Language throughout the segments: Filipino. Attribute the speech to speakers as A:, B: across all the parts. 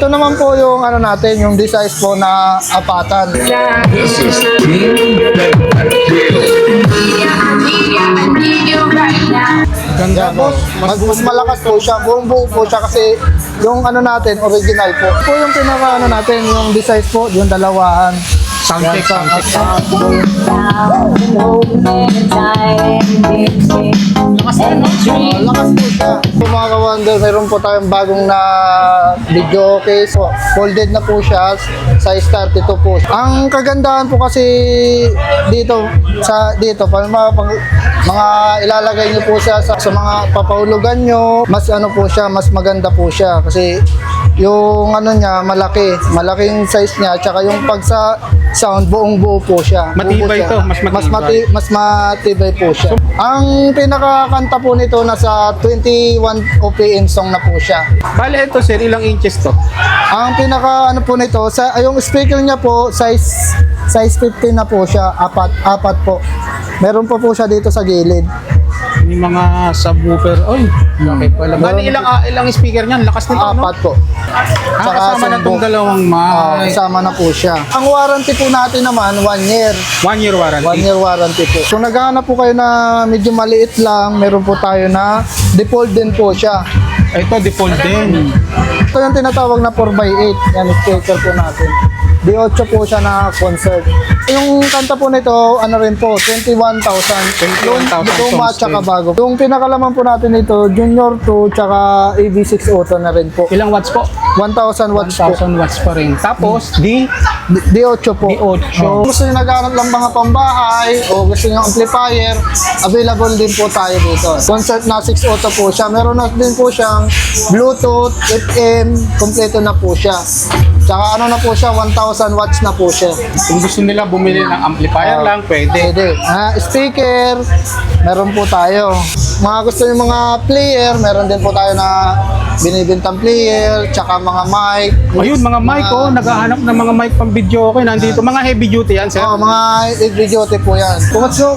A: Ito naman po yung ano natin, yung size po na apatan.
B: Ganda
A: Yan po. Mas malakas po siya. Buong buo po siya kasi yung ano natin, original po. Ito po yung pinaka ano natin, yung size po, yung dalawahan.
B: Sound check, sound check.
A: Lakas po siya. So, mga ka-wonder, mayroon po tayong bagong na video case. So, folded na po siya. Size 32 po. Ang kagandahan po kasi dito, pag mga ilalagay niyo po siya sa mga papahulugan nyo, mas ano po siya, mas maganda po siya. Kasi yung ano niya, malaking size niya, tsaka yung pag sa sound, buong buo po siya.
B: Matibay
A: siya.
B: to, mas matibay.
A: Mas matibay po siya. Ang pinakakanta po nito nasa 21 OPM song na po siya.
B: Bale, ito sir, ilang inches to?
A: Ang pinaka ano po nito, yung speaker niya po, size 15 na po siya, apat po. Meron po siya dito sa gilid.
B: May mga subwoofer. Oy, laki pala. Bale, ilang speaker niyan? Lakas nito, no?
A: Apat po.
B: Kasama na itong dalawang mic.
A: Kasama na po siya. Ang warranty po natin naman, 1 year.
B: 1 year warranty.
A: 1 year warranty po. Kung naghahanap po kayo na medyo maliit lang, meron po tayo na default din po siya.
B: Ito, default din.
A: Ito yung tinatawag na 4x8. Yan, speaker po natin. D8 po siya na concert. Yung kanta po nito, ano rin po, 21,000.
B: 21,000
A: Luma
B: songs
A: tsaka
B: din.
A: bago. Yung pinakalaman po natin nito, Junior 2 tsaka AV6 Auto na rin po.
B: Ilang watts po?
A: 1,000 watts po.
B: 1,000 watts pa rin. Tapos,
A: D8 po.
B: D8.
A: Kung gusto nyo naghanap lang mga pambahay o gusto nyo amplifier, available din po tayo dito. Concert na 6 Auto po siya. Meron na din po siyang Bluetooth, FM, kompleto na po siya. Tsaka ano na po siya, 1,000 watts na po siya.
B: kung gusto nila bumili ng amplifier lang, pwede.
A: Pwede. Speaker, meron po tayo. Mga gusto nyo mga player, meron din po tayo na binibintang player, tsaka mga mic.
B: Ayun, mga mic, oh. Naghahanap ng mga mic pang video. Okay, nandito. Mga heavy duty yan, sir.
A: Mga video po yan.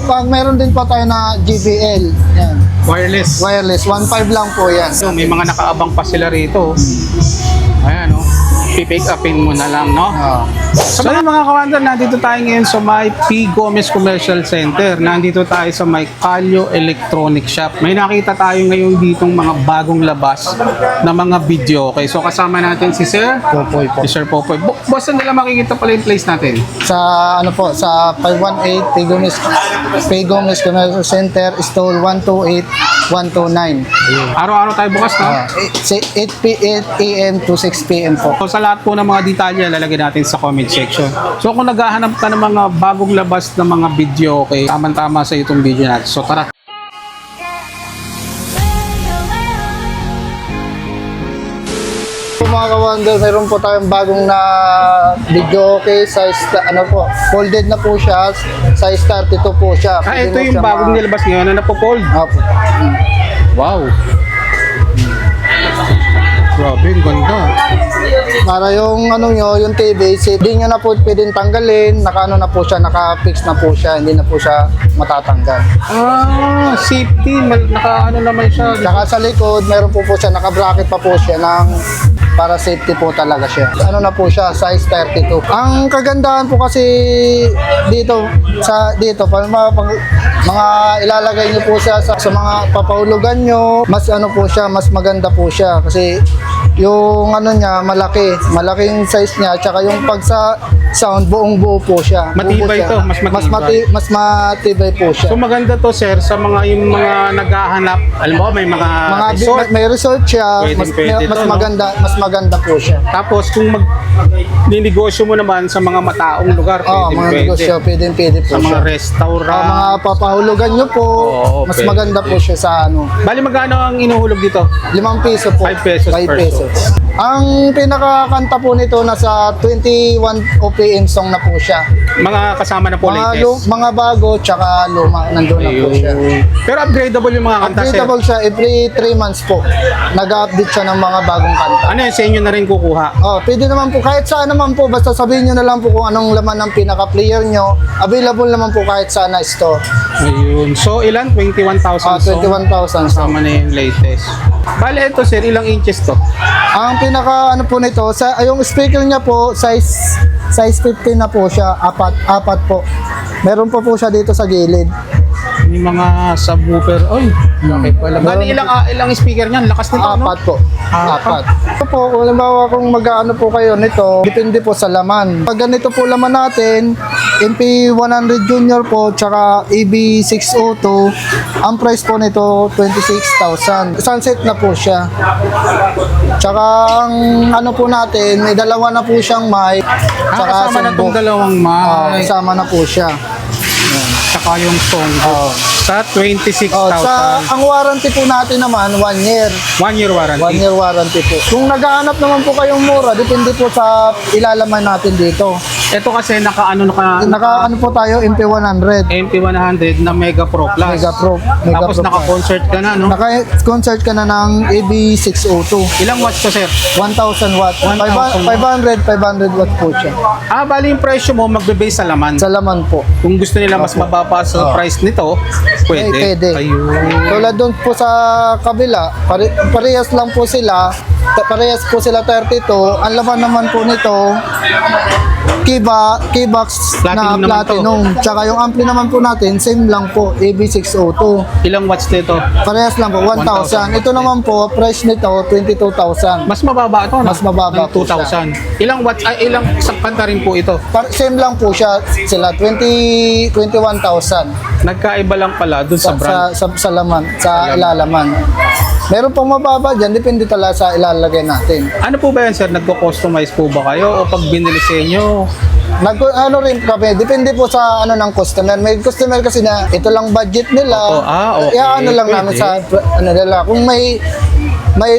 A: Pag meron din po tayo na JBL. Yan.
B: Wireless.
A: Wireless, 1.5 lang po yan.
B: So, may mga nakaabang pa sila rito. Ayan, oh. Pipick upin mo na lang, no? So yun mga kawander, nandito tayo ngayon sa may P. Gomez Commercial Center. Nandito tayo sa may Calio Electronic Shop. May nakita tayo ngayon ditong mga bagong labas na mga video. Okay, so kasama natin si Sir
A: Popoy po.
B: Si Sir Popoy. Boss, nila makikita pala yung place natin?
A: Sa ano po, sa 518 P. Gomez Commercial Center, stall 128-129.
B: Araw-araw tayo bukas, no?
A: 8 a.m. to 6 p.m. po.
B: So sa lahat po ng mga detalye, lalagay natin sa comment section. So kung naghahanap ka ng mga bagong labas na mga video, okay, tama-tama sa itong video natin. So tara.
A: Mga ka-wonder, mayroon po tayong bagong na video case, size ano po, folded na po siya, size 32 po siya. Pwede
B: Ito
A: mo
B: yung
A: siya
B: bagong nilabas ngayon na napo-fold.
A: Opo.
B: Wow. Grabe, ang ganda.
A: Para yung ano nyo, yung TV, hindi nyo na po pwedeng tanggalin, naka-ano na po siya, naka-fix na po siya, hindi na po siya matatanggal.
B: Safety. Naka-ano naman siya.
A: Saka sa likod, meron po siya, naka-bracket pa po siya ng para safety po talaga siya. Ano na po siya, size 32. Ang kagandahan po kasi dito, pag mga ilalagay niyo po siya sa mga papahulugan nyo, mas ano po siya, mas maganda po siya. Kasi yung ano niya, malaking size niya, tsaka yung pag sa sound, buong buo po siya.
B: Matibay
A: Buo po
B: to,
A: siya.
B: mas matibay.
A: Mas matibay po siya.
B: So maganda to, sir, sa yung mga naghahanap. Alam mo, may mga resort.
A: May resort siya,
B: Pwede
A: mas
B: to, no?
A: maganda po siya.
B: Tapos kung ninegosyo mo naman sa mga mataong lugar,
A: Mga negosyo, pwede po
B: sa
A: siya.
B: mga restaurant.
A: Mga papahulugan nyo po,
B: Oo,
A: mas
B: pwede.
A: maganda po siya sa ano.
B: Bali, magkano ang inuhulog dito?
A: 5 peso po.
B: 5 pesos
A: 5
B: per
A: pesos. Ang pinakakanta po nito nasa 21 OPM song na po siya.
B: Mga kasama na po latest.
A: Mga bago tsaka luma, nandun na po siya.
B: Pero upgradable yung mga kanta, sir.
A: Updatable siya every 3 months po. Nag-update siya ng mga bagong kanta.
B: Ano yun, sa inyo na rin kukuha?
A: Pwede naman po, kahit saan naman po, basta sabihin nyo na lang po kung anong laman ng pinaka-player nyo. Available naman po kahit saan na store.
B: Ayun. So, ilan? 21,000 song?
A: 21,000.
B: Kasama na yung latest. Bale, ito, sir, ilang inches to?
A: Ang pinaka ano po nito, yung speaker niya po, size 15 na po siya, apat po. Meron po siya dito sa gilid.
B: May mga subwoofer. Oy, okay pala. Bali, ilang speaker niyan? Lakas nito, no?
A: Apat po. Apat. Ito po, kung halimbawa kung mag-ano po kayo nito, depende po sa laman. Pag ganito po laman natin, MP100 Junior po, tsaka EB602, ang price po nito, 26,000. Sunset na po siya. Tsaka ang ano po natin, may dalawa na po siyang mic.
B: Kasama na itong
A: sunbook.
B: dalawang mic.
A: Kasama na po siya.
B: Tsaka yung songbook. Sa 26,000.
A: Ang warranty po natin naman, 1 year.
B: 1 year
A: 1
B: warranty.
A: year warranty po. Kung naghahanap naman po kayong mura, depende po sa ilalaman natin dito.
B: Ito kasi naka
A: Naka-ano po tayo, MP100.
B: MP100 na Mega Pro Plus.
A: Mega Pro.
B: Tapos naka-concert ka na, no?
A: Naka-concert ka na ng EB602.
B: Ilang watts to, sir?
A: 1,000 watt. 500 watt po siya.
B: Bali yung presyo mo magbe-base sa laman.
A: Sa laman po.
B: Kung gusto nila mas mababa sa price nito, pwede.
A: Pwede.
B: Ayun.
A: Tulad doon po sa kabila, parehas lang po sila. Parehas po sila 32. Ang laman naman po nito, keybox na
B: Platinum naman
A: platinum. Tsaka yung ampli naman po natin, same lang po, EB602.
B: Ilang watts nito?
A: Parehas lang po, 1,000. Ito naman po, price nito, 22,000.
B: Mas mababa ito, no?
A: Mas mababa
B: Ng
A: po
B: 2,000. Ilang watts, ilang sakanta rin po ito?
A: Same lang po siya, sila, 21,000.
B: Nagkaiba lang pala dun sa brand.
A: Sa laman, sa ilalaman. Meron pong mababa dyan, depende talaga sa ilalagay natin.
B: Ano po ba yan, sir? Nagko-customize po ba kayo? O pag binili sa inyo?
A: Ano rin kami, depende po sa ano ng customer. May customer kasi na ito lang budget nila.
B: Okay.
A: Kaya ano lang
B: Pwede.
A: namin sa ano nila. Kung may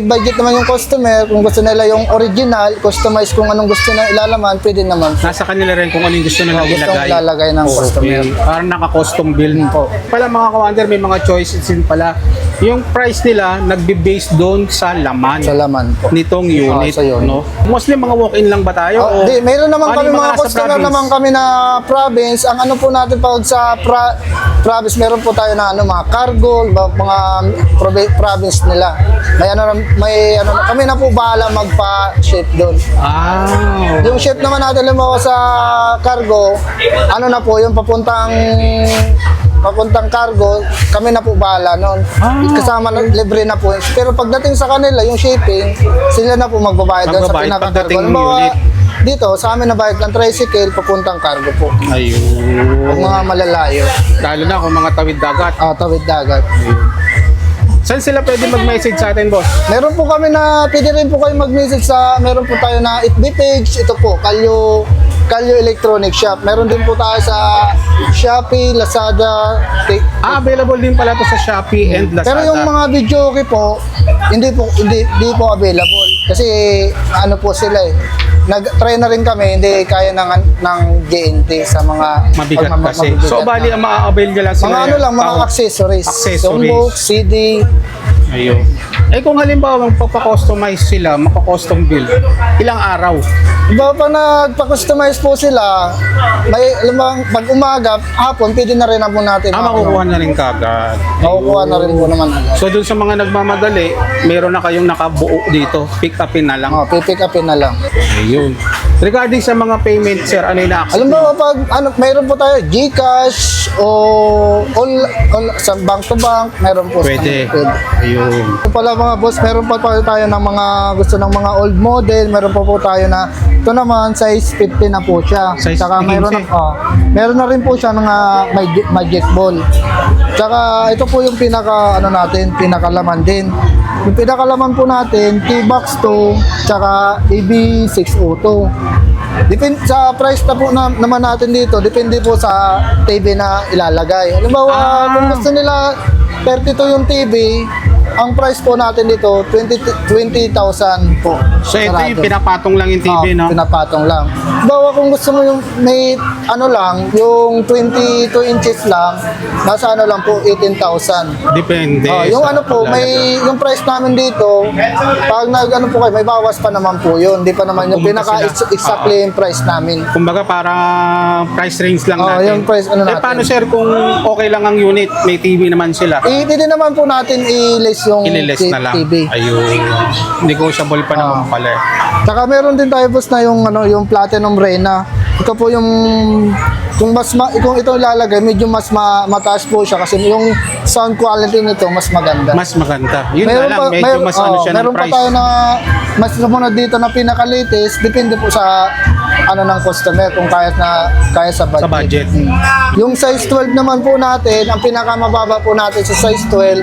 A: budget naman yung customer, kung gusto nila yung original, customize kung anong gusto na ilalaman, pwede naman.
B: Nasa kanila rin kung ano yung gusto nila
A: Gusto
B: ilagay.
A: ilalagay ng customer.
B: Parang naka-custom build po. Pala mga kawander, may mga choices din pala. Yung price nila, nagbe-base doon sa laman.
A: Sa laman po.
B: Nitong unit,
A: sa unit.
B: no? Mostly mga walk-in lang ba tayo? o
A: Mayroon naman
B: ano
A: kami
B: yung
A: mga
B: nasa
A: customer
B: province?
A: naman kami na province. Ang ano po natin pag sa province, meron po tayo na mga cargo, mga province nila. Kami na po bahala magpa-ship doon.
B: Ah,
A: Yung ship naman natin lumawa sa cargo, ano na po, yung papuntang cargo, kami na po bahala noon. Kasama na, libre na po. Pero pagdating sa kanila, yung shipping, sila na po magbabayad doon sa
B: Magbabayad
A: pinaka-cargo.
B: pagdating
A: Halimbawa,
B: unit.
A: dito, sa amin nabayad ng tricycle, papuntang cargo po.
B: ayun.
A: Yung mga malalayo.
B: Lalo na kung mga tawid dagat.
A: Tawid dagat.
B: Saan sila pwede mag-message sa atin, boss?
A: Meron po kami na, pwede rin po kayo mag-message meron po tayo na FB page, ito po, Kalyo Electronic Shop. Meron din po tayo sa Shopee, Lazada.
B: Available din pala to sa Shopee and Lazada.
A: Pero yung mga video po, hindi po available. Kasi ano po sila nag-try na rin kami, hindi kaya ng GNT sa mga
B: mabigat kasi.
A: mabigat
B: So, bali, ang ma-avail nila sila.
A: mga ano lang, mga accessories. Songbook, CD.
B: Ayun. Kung halimbawa magpapa-customize sila, maka-custom build, ilang araw?
A: Iba pa nagpa-customize po sila, pag umaga, hapon, pwede na rin na po natin.
B: Makukuha na rin kagad.
A: Makukuha na rin po naman agad.
B: So, dun sa mga nagmamadali, meron na kayong nakabuo dito. Pick upin na lang.
A: Pipick upin na lang.
B: Ayun. Regarding sa mga payment, sir, ano yung na-accept?
A: Alam mo, pag mayroon po tayo GCash o sa bank to bank, mayroon po.
B: Pwede. Ayun.
A: Ito pala mga boss, meron pa tayo ng mga gusto ng mga old model, meron pa po tayo na ito naman size 50 na po siya.
B: Size
A: Tsaka
B: 15.
A: meron na rin po siya ng magic ball. Tsaka ito po yung pinakalaman din. Yung pinakalaman po natin, T-Box 2, tsaka EB602. Depende sa price na po naman natin dito, depende po sa TV na ilalagay. Halimbawa, kung gusto nila 32 yung TV, ang price po natin dito, 20,000 po.
B: So, ito yung
A: Sarado.
B: pinapatong lang yung TV, no?
A: Pinapatong lang. Bawa kung gusto mo yung may yung 22 inches lang, nasa lang po, 18,000.
B: Depende.
A: Yung
B: sa
A: po,
B: paglalagay.
A: yung price namin dito, pag po kayo, may bawas pa naman po yun. Hindi pa naman yung
B: Pumunta sila.
A: exactly yung price namin.
B: Kumbaga para price range lang natin.
A: Yung price natin.
B: Paano, sir, kung okay lang ang unit, may TV naman sila?
A: Pwede naman po natin i-less yung
B: Ililess na lang.
A: TV.
B: Ayun. Negotiable pa naman pala. eh.
A: Tsaka meron din tayo boss na yung yung Platinum Reyna. Ito po yung kung kung ito ilalagay, medyo mas mataas po siya kasi yung sound quality nito mas maganda.
B: Mas maganda. Yun na lang, medyo mas ano siya ng
A: meron
B: price.
A: pa tayo na mas sumunod dito na pinaka-latest, depende po sa ng customer kung kaya sa budget.
B: Sa budget.
A: Yung size 12 naman po natin, ang pinakamababa po natin sa size 12,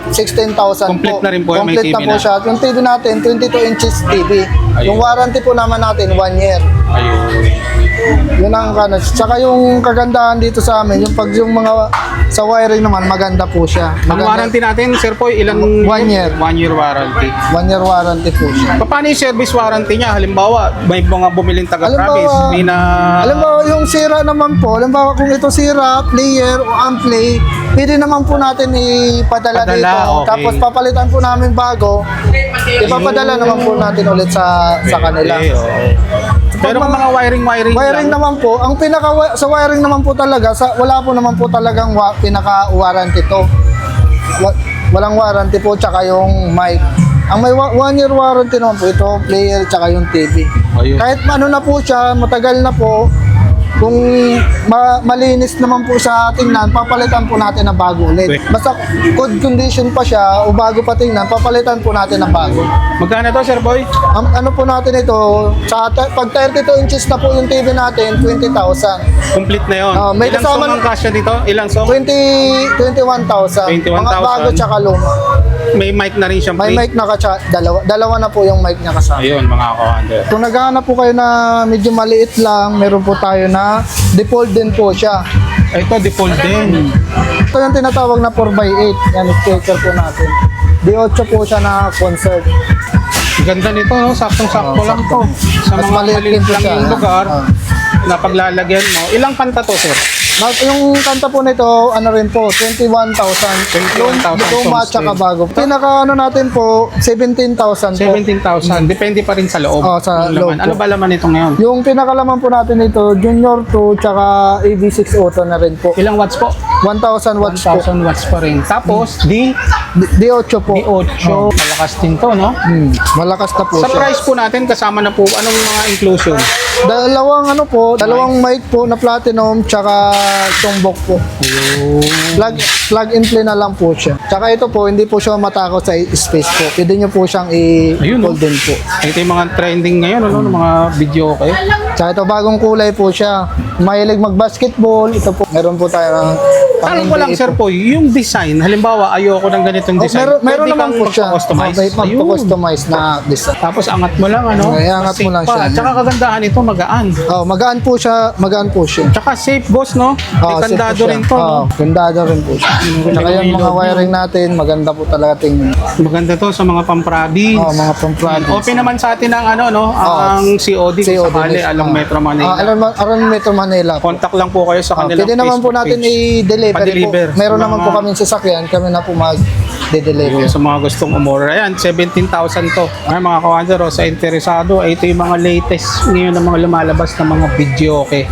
A: 16,000
B: Complete
A: po.
B: na rin po, may
A: Complete
B: TV
A: na po
B: na.
A: siya. Yung TV natin, 22 inches TV.
B: Ayun.
A: Yung warranty po naman natin, 1 year.
B: Ayun.
A: Yun ang kanan. Tsaka yung kagandahan dito sa amin, yung mga sa wiring naman, maganda po siya.
B: Ang warranty natin, Sir Poy, ilang
A: 1 year.
B: 1 year warranty.
A: 1 year warranty po siya.
B: Paano yung service warranty niya? Halimbawa, may mga bumiling taga-Travis,
A: Halimbawa-
B: may na...
A: Halimbawa yung sira naman po, halimbawa kung ito sira, player o unplay, pwede naman po natin ipadala
B: Padala,
A: dito.
B: okay.
A: Tapos papalitan po namin bago, ipapadala naman po natin ulit sa kanila.
B: Okay, oo. Pero kung mga wiring
A: Wiring
B: lang,
A: naman po, ang sa wiring naman po talaga, wala po naman po talagang pinaka-warranty to. Walang warranty po, tsaka yung mic. Ang may 1 year warranty naman po ito, player, tsaka yung TV.
B: Ayun.
A: Kahit ano na po siya, matagal na po, kung malinis naman po sa tingnan, papalitan po natin ng bago ulit.
B: Okay.
A: Basta good condition pa siya o bago pa tingnan, papalitan po natin ng bago.
B: magkano to, Sir Boy?
A: Ang ano po natin ito, pag 32 inches na po yung TV natin, 20,000.
B: Complete na yun.
A: May
B: Ilang
A: kasama-
B: song ang kasya dito? Ilang song?
A: 21,000.
B: 21,000.
A: Mga bago tsaka luma.
B: May mic na rin siyang
A: May
B: free.
A: mic na dalawa na po yung mic niya kasama.
B: Ayun, mga ka-wonder.
A: Kung naghahanap po kayo na medyo maliit lang, meron po tayo na default din po siya.
B: Ito, default din.
A: Ito yung tinatawag na 4x8. Yan, speaker po natin. D8 po siya na concert.
B: Ganda nito, no? Saktong-sakto lang to. Sa
A: Mas
B: mga
A: maliit
B: maliit
A: din po
B: lang
A: siya.
B: yung lugar,
A: Ah.
B: na paglalagyan mo. Ilang kanta to, Sir?
A: Yung kanta po nito, ano rin po, 21,000.
B: 21,000
A: Luma
B: songs
A: tsaka
B: din.
A: bago. Pinaka ano natin po, 17,000 po.
B: 17,000. Depende pa rin sa loob.
A: Oh, sa
B: Yung
A: loob
B: laman.
A: po.
B: Ano ba laman nito ngayon?
A: Yung pinakalaman po natin ito, Junior 2 tsaka AV6 Auto na rin po.
B: Ilang watts po?
A: 1,000 watts po.
B: 1,000 watts pa rin. Tapos,
A: D8 po.
B: D8. Malakas din to, no?
A: Malakas na po
B: Sa
A: siya.
B: price po natin, kasama na po, anong mga inclusion?
A: Dalawang mic po na platinum tsaka tumbok po. Plug and play na lang po siya. Tsaka ito po, hindi po siya matakot sa space po. Pwede nyo po siyang
B: Ayun,
A: i-fold din po.
B: Ito yung mga trending ngayon, ano, ng mga video, okay?
A: Tsaka ito, bagong kulay po siya. Mahilig mag-basketball. Ito po, meron po tayo ng
B: Tanong ko lang, Sir Poy, yung design, halimbawa, ayoko ng ganitong design.
A: Meron
B: pwede
A: naman
B: kang
A: po siya.
B: magpa-customize.
A: May
B: Ayun.
A: magpa-customize na design.
B: Tapos angat mo lang, ano?
A: Okay, angat mo
B: Safe
A: lang
B: pa.
A: siya.
B: Tsaka kagandahan ito, magaan.
A: Oh, magaan po siya.
B: Tsaka safe, boss, no? May
A: safe
B: kandado
A: po siya.
B: rin to, no?
A: Kandado rin po siya. Tsaka yung mga wiring natin, maganda po talaga tingnan.
B: Maganda to sa mga pamprovince.
A: Mga pang-province.
B: Open naman sa atin ang ano, no? Ang COD, kung sakali, along Metro Manila.
A: Alam Metro Manila.
B: Contact lang po kayo sa kanilang
A: Pwede naman po
B: Facebook
A: natin
B: page.
A: i-deliver po.
B: Pa-deliver.
A: Meron
B: Mga-
A: naman po kami sasakyan, kami na po mag-deliver.
B: Sa mga gustong umorder. Ayan, 17,000 to. Ay, mga kawander, sa interesado, ito yung mga latest ngayon ng mga lumalabas na mga video, okay?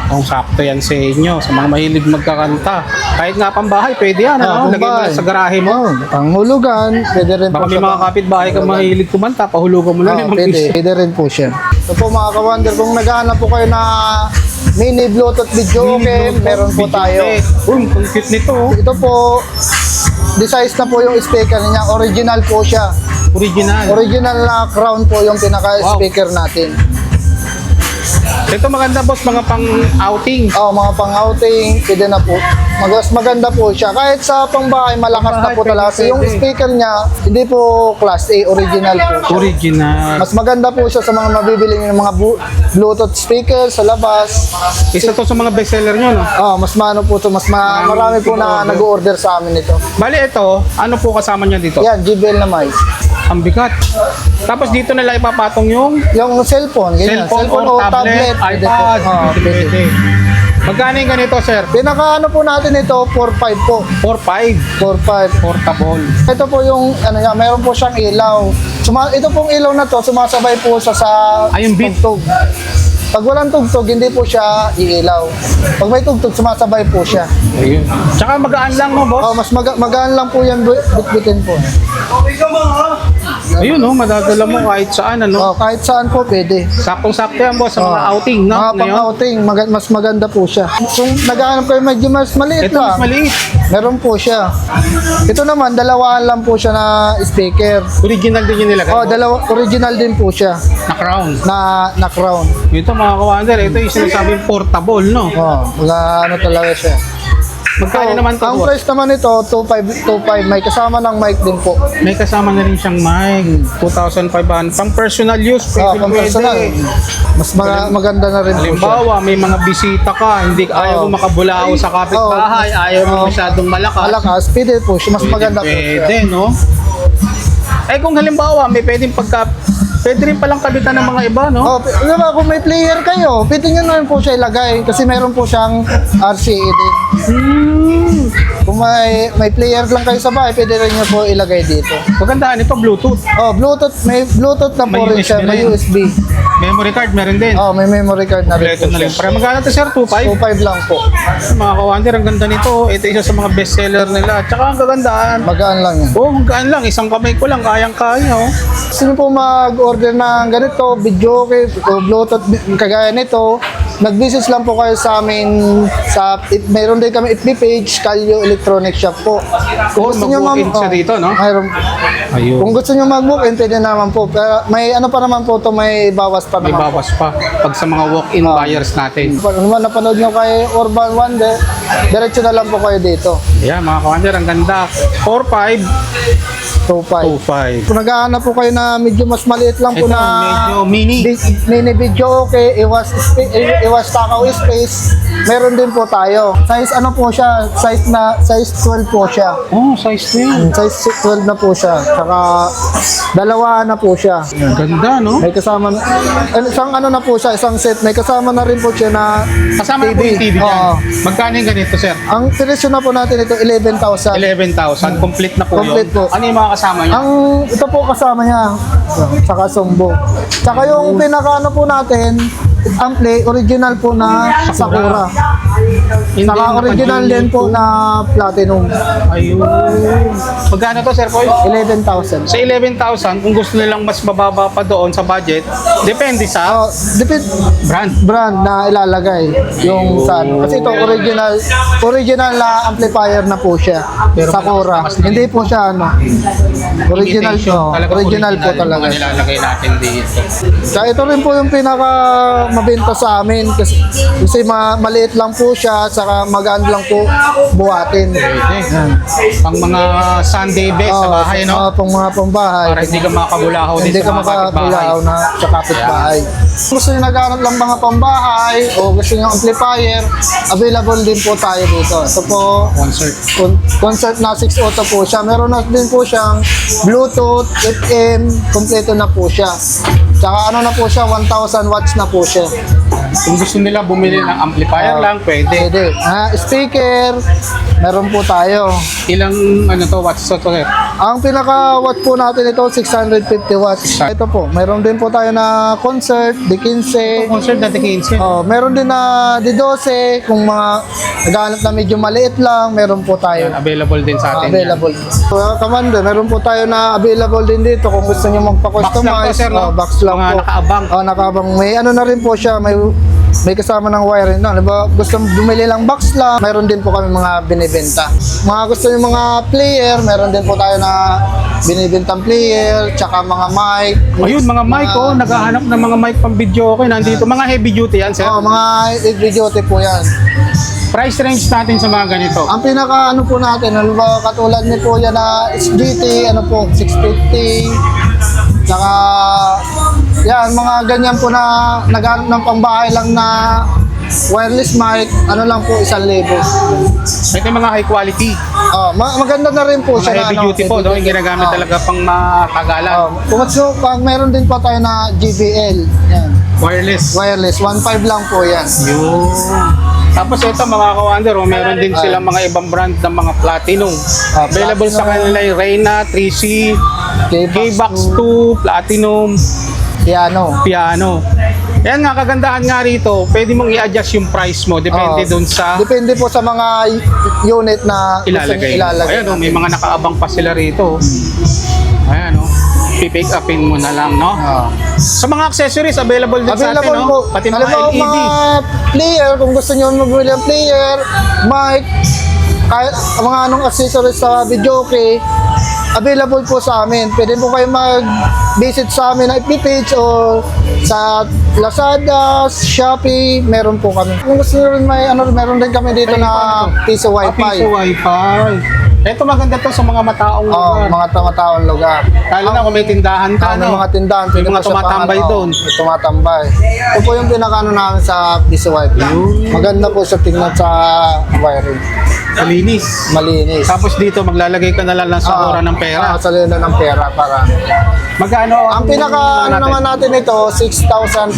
B: Kung sakto yan sa inyo, sa mga mahilig magkakanta. Kahit nga pambahay, pwede yan, ano? Lagay mo lang sa garahe mo.
A: Panghulugan, pwede rin
B: Baka
A: po
B: may
A: sa
B: mga kapitbahay ka mahilig kumanta, pahulugan mo lang yung mga piso.
A: pwede rin po siya. So po mga kawander, kung naghahanap po kayo na mini Bluetooth video, okay, meron po tayo.
B: Ang cute nito, oh.
A: Ito po, the-size na po yung speaker niya. Original po siya.
B: Original.
A: Original na crown po yung pinaka-speaker natin.
B: Ito maganda, boss, mga pang-outing.
A: Mga pang-outing, pwede na po. Maganda po siya. Kahit sa pangbahay, malakas na po
B: Pangbahay,
A: talaga. Kasi yung
B: pwede.
A: speaker niya, hindi po Class A, original po siya.
B: Original.
A: Mas maganda po siya sa mga mabibili ng mga Bluetooth speaker sa labas.
B: Isa to sa mga bestseller nyo, no?
A: Mas maano po to, marami po na nag-order sa amin ito.
B: Bali, ito, ano po kasama niya dito?
A: Yan, JBL na mic.
B: Ang bigat. Tapos dito nila ipapatong yung
A: Yung cellphone, ganyan.
B: cellphone,
A: o
B: tablet,
A: pwede
B: iPad.
A: po.
B: Pwede.
A: Pwede.
B: Magkano yung ganito, sir?
A: Pinaka ano po natin ito, 4.5 po.
B: 4.5.
A: 4.5.
B: Portable.
A: Ito po yung, meron po siyang ilaw. Ito pong ilaw na to, sumasabay po sa
B: Ay, yung beat.
A: tugtog. Pag walang tugtog, hindi po siya iilaw. Pag may tugtog, sumasabay po siya.
B: Ayun. Tsaka magaan lang, no, boss?
A: Oh, mas magaan lang po yan bitbitin po.
B: Ayun, no, madadala mo kahit saan, ano?
A: Oh, kahit saan po pwede.
B: Saktong-sakto yan, boss, sa mga
A: Oh.
B: outing, no?
A: Mga
B: Ngayon.
A: pang-outing, mas maganda po siya. Kung naghahanap kayo medyo mas maliit
B: Ito,
A: lang,
B: mas maliit.
A: meron po siya. Ito naman, dalawaan lang po siya na speaker.
B: Original din yung nilagay.
A: Oh, original din po siya
B: Na crown.
A: na crown.
B: Ito, mga kawander, ito yung sinasabing portable, no?
A: Oh, mga ano talaga siya.
B: Magkano naman ito,
A: Ang
B: boss?
A: price naman ito, 2.5, may kasama ng mic din po.
B: May kasama na rin siyang mic, 2,500. Pang personal use,
A: Oh,
B: pwede,
A: pang personal.
B: pwede.
A: Mas maganda na rin po siya.
B: Halimbawa, may mga bisita ka, hindi ayaw mo makabulao sa kapitbahay, ayaw mo masyadong malakas.
A: Malakas, pwede po siya. Mas maganda po siya.
B: Pwede, no? Eh kung halimbawa, may pwede rin palang kabitan ng mga iba, no?
A: Oh, diba, kung may player kayo, pwede nyo na rin po siya ilagay kasi meron po siyang RCA din. Kung may player lang kayo sa bahay, pwede rin nyo po ilagay dito.
B: Magandaan ito, Bluetooth.
A: Oh, Bluetooth, may Bluetooth na po
B: May
A: rin siya,
B: USB
A: may
B: rin.
A: USB.
B: Memory card, meron din.
A: Oh, may memory card na rin
B: Kompleto
A: po
B: na rin.
A: siya.
B: Para magkano to, sir? 2.5?
A: 2.5 lang po.
B: Mga kawander, ang ganda nito. Ito isa sa mga bestseller nila. Tsaka ang kagandaan.
A: Magaan lang yan.
B: Oh, magaan lang. Isang kamay ko lang. Kayang-kaya, oh.
A: Gusto nyo po mag-order ng ganito, video okay, o Bluetooth, kagaya nito, nag-visit lang po kayo sa amin mayroon din kami FB page, Calio Electronic Shop po.
B: Oh, mag-walk-in siya dito, no?
A: Mayroon.
B: Ayun.
A: Kung gusto nyo mag-book-in, pwede naman po. Pero may ano pa naman po to, may bawas pa
B: May
A: naman.
B: bawas pa. Pag sa mga walk-in buyers natin.
A: Pag naman napanood nyo kay Urban Wonder, diretso na lang po kayo dito.
B: Yeah, mga kawander, ang ganda. 4.5,
A: 2.5.
B: 2.5.
A: Kung naghahanap po kayo na medyo mas maliit lang po
B: Ito,
A: na
B: medyo mini.
A: mini video okay, iwas takaw space, meron din po tayo. Size ano po siya, size 12 po siya.
B: Oh, size na yan.
A: Size 12 na po siya. Tsaka dalawa na po siya.
B: Ganda, no?
A: May kasama isang ano na po siya, isang set. May kasama na rin po siya na
B: Kasama na po yung TV dyan.
A: Oo.
B: Magkano yung ganito, sir?
A: Ang presyo na po natin ito 11,000.
B: 11,000. Complete na po
A: Complete
B: yun.
A: po.
B: Ano yung mga kasama niya?
A: Ang ito po kasama niya, saka sumbo. Tsaka yung pinakaano po natin, ampli, original po na Sakura. Saka original din po na Platinum.
B: Ayun. Magkano to, sir, Koy?
A: 11,000.
B: Sa 11,000, kung gusto nilang mas mababa pa doon sa budget, depende sa
A: Oh, depend
B: brand.
A: brand na ilalagay yung sa ano. Kasi ito original na amplifier na po siya.
B: Pero
A: Sakura.
B: mas
A: Hindi po siya ano. Original
B: Imitation.
A: po.
B: Talaga
A: Original po
B: yung
A: talaga.
B: mga nilalagay natin dito.
A: Kaya ito rin po yung pinaka mabenta sa amin kasi maliit lang po siya saka magaan lang po buhatin.
B: Pwede. Pang mga Sunday best sa bahay, no?
A: Pang mga pambahay.
B: Para hindi ka makabulahaw din
A: Hindi
B: sa
A: ka
B: mga kapitbahay.
A: makabulaw na sa kapitbahay. Gusto nyo naghanap lang mga pambahay o gusto nyo amplifier, available din po tayo dito. Ito po,
B: Concert.
A: concert na 6 auto po siya. Meron na din po siyang Bluetooth, FM, kompleto na po siya. Tsaka ano na po siya, 1,000 watts na po siya.
B: Kung gusto nila bumili ng amplifier lang, pwede.
A: Pwede. Speaker, meron po tayo.
B: Ilang watts to, sir?
A: Ang pinaka-watt po natin ito, 650 watts. Ito po, meron din po tayo na concert, D15.
B: Concert dati 15.
A: Oh, meron din na D12, kung mga naghahanap na medyo maliit lang, meron po tayo.
B: Available din sa atin.
A: Available. So, Commander, meron po tayo na available din dito kung gusto niyo magpa-customize.
B: Box lang to, sir, no?
A: Box lang
B: Mga
A: po.
B: nakaabang.
A: Oh, nakaabang. May ano na rin po siya, may kasama ng wiring na. Diba, gusto bumili lang box lang, mayroon din po kami mga binibenta. Mga gusto niyo mga player, meron din po tayo na binibentang player, tsaka mga mic.
B: Ayun, mga mic, oh. Naghahanap ng mga mic pang video. Okay, nandito. Mga heavy duty yan, sir.
A: Oh, mga video po yan.
B: Price range natin sa mga ganito.
A: Ang pinaka ano po natin, ano ba, katulad ni po yan na SGT, ano po, 650. Saka, yan, mga ganyan po na naghanap ng pambahay lang na wireless mic, ano lang po, 1,000.
B: Ito yung mga high quality.
A: Oh, maganda na rin po
B: Mga
A: siya
B: heavy
A: na,
B: duty po. Yung ginagamit talaga pang matagalan.
A: Pag meron din po tayo na JBL, yan,
B: Wireless.
A: wireless, 1.5 lang po yan.
B: Yun. Tapos ito mga ka-wonder, meron din silang mga ibang brand ng mga Platinum. Available sa kanila yung Reyna, 3C, K-Box 2, Platinum. Piano. Yan nga, kagandahan nga rito, pwede mong i-adjust yung price mo. Depende
A: Oo.
B: doon sa
A: Depende po sa mga unit na gusto
B: ilalagay.
A: nyo ilalagay.
B: Ayan, may mga nakaabang pa sila rito. Ayan, pipick upin mo na lang, no? Sa mga accessories, available din sa atin,
A: Available
B: no?
A: po.
B: Pati mga
A: Alam mo,
B: LED.
A: mga player, kung gusto nyo magbili ng player, mic, kahit mga anong accessories sa video, okay, available po sa amin. Pwede po kayo mag-visit sa amin na FB page o sa Lazada, Shopee, meron po kami. Kung gusto nyo rin meron din kami dito na piso wifi.
B: Piso wifi. Ito maganda to sa mga mataong lugar.
A: Mga tama-taong lugar.
B: Lalo na kung may tindahan ka,
A: May
B: no?
A: mga tindahan,
B: May
A: pwede
B: mga
A: po siya
B: tumatambay
A: pang-
B: doon.
A: may tumatambay. Ito po yung pinakano namin sa piso wifi. Maganda po sa tingnan sa wiring.
B: Malinis.
A: Malinis.
B: Tapos dito, maglalagay ka na lang sa ora ng pera.
A: Sa lena ng pera para.
B: Magkano
A: Ang pinaka naman natin ito 6,500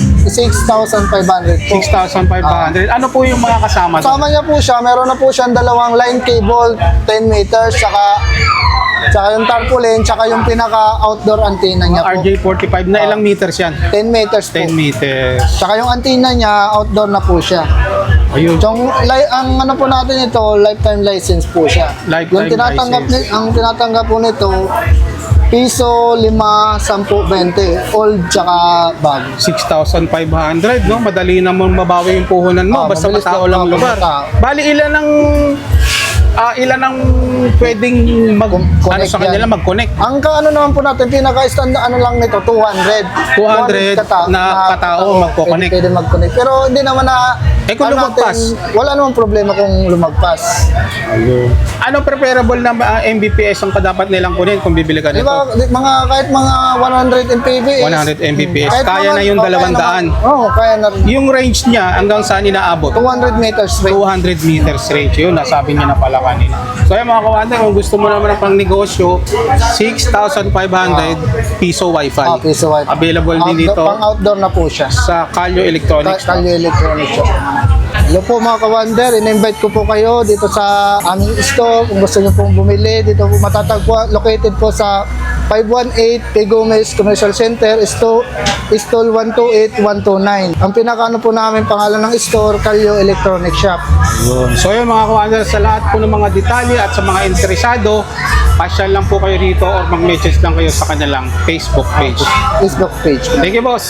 A: po.
B: 6,500. Ano po yung mga kasama doon?
A: Kasama niya po siya, meron na po siyang dalawang line cable, 10 meters, tsaka yung tarpaulin, tsaka yung pinaka outdoor antenna niya po.
B: RJ45 na ilang meters yan?
A: 10 meters po.
B: 10 meters.
A: Tsaka yung antenna niya, outdoor na po siya.
B: Ayun.
A: Ang ano po natin ito, lifetime license po siya.
B: Lifetime
A: Yung tinatanggap
B: license.
A: ang tinatanggap po nito, piso, 5, 10, 20, old tsaka bago.
B: 6,500, no? Madali naman mabawi yung puhunan mo. Basta
A: mabilis
B: matao lang
A: lang,
B: lugar.
A: matao.
B: Bali, ilan ang pwedeng
A: Connect
B: sa kanila
A: yan.
B: mag-connect?
A: Ang kaano naman po natin, pinaka-stand lang nito, 200.
B: 200 na katao magko-connect.
A: Pwede mag-connect. Pero hindi naman na...
B: Kung lumagpas?
A: Wala namang problema kung lumagpas.
B: Ano preferable na Mbps ang dapat nilang kunin kung bibili ka
A: Di
B: nito?
A: ba, kahit mga 100 Mbps.
B: 100 Mbps.
A: Kahit
B: Kaya na yung 200.
A: Oo, kaya na rin.
B: Yung range niya hanggang saan inaabot?
A: 200 meters range.
B: 200 meters range. Yun, nasabi niya na pala kanina. So ayun mga kawander, kung gusto mo naman ng pang negosyo, 6,500 piso wifi.
A: Piso wifi.
B: Available din dito
A: Pang-outdoor na po siya.
B: sa Calio Electronics.
A: Kalyo Electronics Shop. Hello po mga kawander, in-invite ko po kayo dito sa aming store. Kung gusto nyo pong bumili, dito po matatagpuan. Located po sa 518 P. Gomez Commercial Center, Stall 128129. Ang pinakaano po namin pangalan ng store, Calyo Electronics Shop.
B: So yun mga kawander, sa lahat po ng mga detalye at sa mga interesado, pasyal lang po kayo rito or mag-message lang kayo sa kanilang Facebook page.
A: Facebook page.
B: Thank you, boss.